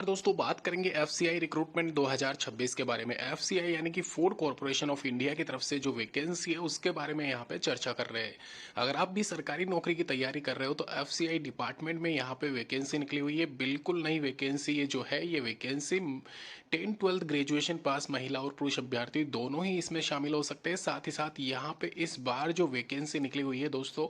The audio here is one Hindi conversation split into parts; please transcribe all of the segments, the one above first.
दोस्तों बात करेंगे एफसीआई रिक्रूटमेंट 2026 के बारे में। एफसीआई यानी कि फूड कॉरपोरेशन ऑफ इंडिया की तरफ से जो वैकेंसी है उसके बारे में यहाँ पे चर्चा कर रहे हैं। अगर आप भी सरकारी नौकरी की तैयारी कर रहे हो तो एफसीआई डिपार्टमेंट में यहाँ पे वैकेंसी निकली हुई है। बिल्कुल नई वैकेंसी ये जो है, ये वैकेंसी 10-12 ग्रेजुएशन पास महिला और पुरुष अभ्यर्थी दोनों ही इसमें शामिल हो सकते हैं। साथ ही साथ यहाँ पे इस बार जो वैकेंसी निकली हुई है दोस्तों,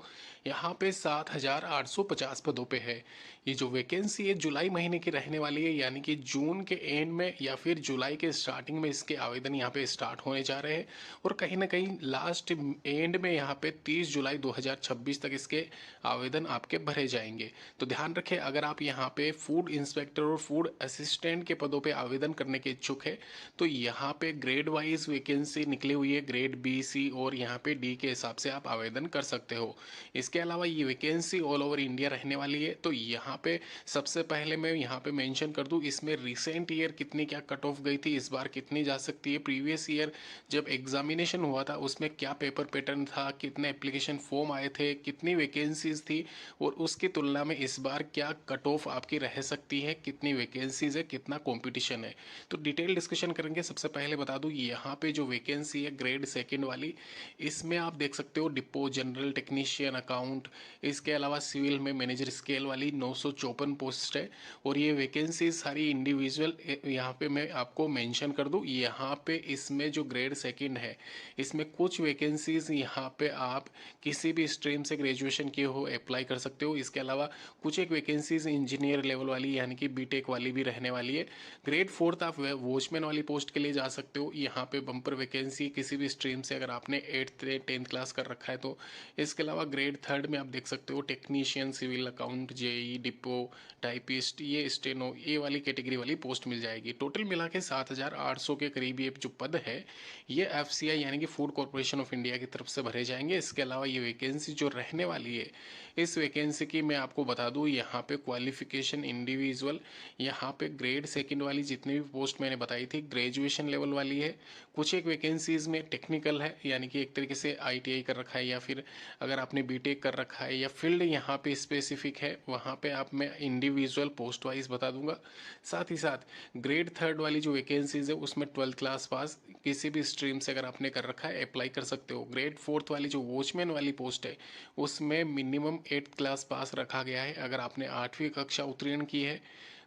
यहाँ पे 7,850 पदों पे है। ये जो वैकेंसी है जुलाई महीने की रहने वाली है, यानी कि जून के एंड में या फिर जुलाई के स्टार्टिंग में इसके आवेदन यहाँ पे स्टार्ट होने जा रहे हैं। और कहीं ना कहीं लास्ट एंड में यहाँ पे 30 जुलाई 2026 तक इसके आवेदन आपके भरे जाएंगे। तो ध्यान रखें, अगर आप यहाँ पे फूड इंस्पेक्टर और फूड असिस्टेंट के पदों पे आवेदन करने के इच्छुक है तो यहाँ पे ग्रेड वाइज वैकेंसी निकली हुई है, ग्रेड बी, सी और यहाँ पे डी के हिसाब से आप आवेदन कर सकते हो। इसके अलावा ये वैकेंसी ऑल ओवर इंडिया रहने वाली है। तो यहाँ पे सबसे पहले मैं यहाँ पे मेंशन कर दूँ, इसमें रिसेंट ईयर कितनी क्या कट ऑफ गई थी, इस बार कितनी जा सकती है, प्रीवियस ईयर जब एग्जामिनेशन हुआ था उसमें क्या पेपर पैटर्न था, कितने एप्लीकेशन फॉर्म आए थे, कितनी वैकेंसीज थी और उसकी तुलना में इस बार क्या कट ऑफ आपकी रह सकती है, कितनी वैकेंसीज है, कितना कॉम्पिटिशन है। तो डिटेल डिस्कशन करेंगे। सबसे पहले बता दूँ, यहाँ पे जो वैकेंसी है ग्रेड सेकेंड वाली, इसमें आप देख सकते हो डिपो जनरल टेक्नीशियन अकाउंट, इसके अलावा सिविल में मैनेजर स्केल वाली 954 पोस्ट है। और ये वैकेंसी सारी इंडिविजुअल यहाँ पे मैं आपको मेंशन कर दूँ। यहाँ पे इसमें जो ग्रेड सेकंड है इसमें कुछ वैकेंसीज यहाँ पे आप किसी भी स्ट्रीम से ग्रेजुएशन किए हो अप्लाई कर सकते हो। इसके अलावा कुछ एक वैकेंसीज इंजीनियर लेवल वाली यानी कि बीटेक वाली भी रहने वाली है। ग्रेड फोर्थ आप वॉचमैन वाली पोस्ट के लिए जा सकते हो। यहाँ पे बम्पर वैकेंसी किसी भी स्ट्रीम से अगर आपने 8th 10th क्लास कर रखा है तो। इसके अलावा ग्रेड थर्ड में आप देख सकते हो technician, civil account, JE, depot, typist, ये स्टेनो, ये वाली कैटेगरी वाली पोस्ट मिल जाएगी। टोटल मिला के 7,800 के करीब ये जो पद है ये एफसीआई यानी कि फूड कॉरपोरेशन ऑफ इंडिया की तरफ से भरे जाएंगे। इसके अलावा ये वैकेंसी जो रहने वाली है, इस वैकेंसी की मैं आपको बता दूं, यहाँ पे क्वालिफिकेशन इंडिविजुअल, यहाँ पे ग्रेड सेकंड वाली जितनी भी पोस्ट मैंने बताई थी ग्रेजुएशन लेवल वाली है। कुछ एक वैकेंसीज में टेक्निकल है यानी कि एक तरीके से आईटीआई कर रखा है या फिर अगर आपने बीटेक कर रखा है या फील्ड यहाँ पे स्पेसिफिक है वहाँ पे आप मैं इंडिविजुअल पोस्ट वाइज बता दूंगा। साथ ही साथ ग्रेड थर्ड वाली जो वैकेंसीज है उसमें 12th क्लास पास किसी भी स्ट्रीम से अगर आपने कर रखा है अप्लाई कर सकते हो। ग्रेड फोर्थ वाली जो वॉचमैन वाली पोस्ट है उसमें मिनिमम 8th क्लास पास रखा गया है। अगर आपने 8वीं कक्षा उत्तीर्ण की है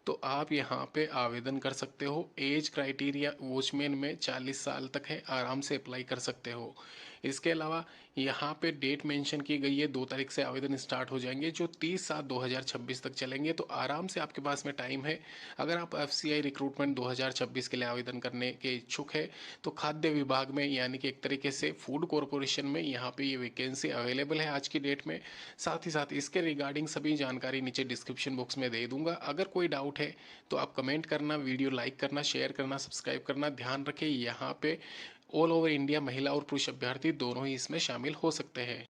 तो आप यहाँ पे आवेदन कर सकते हो। एज क्राइटेरिया वॉचमैन में 40 साल तक है, आराम से अप्लाई कर सकते हो। इसके अलावा यहाँ पे डेट मेंशन की गई है, 2 तारीख से आवेदन स्टार्ट हो जाएंगे जो 30/7/2026 तक चलेंगे। तो आराम से आपके पास में टाइम है। अगर आप एफसीआई रिक्रूटमेंट 2026 के लिए आवेदन करने के इच्छुक है तो खाद्य विभाग में यानी कि एक तरीके से फूड कॉरपोरेशन में यहाँ पे ये वैकेंसी अवेलेबल है आज की डेट में। साथ ही साथ इसके रिगार्डिंग सभी जानकारी नीचे डिस्क्रिप्शन बॉक्स में दे दूंगा। अगर कोई डाउट है तो आप कमेंट करना, वीडियो लाइक करना, शेयर करना, सब्सक्राइब करना। ध्यान रखें, यहाँ पे ऑल ओवर इंडिया महिला और पुरुष अभ्यर्थी दोनों ही इसमें शामिल हो सकते हैं।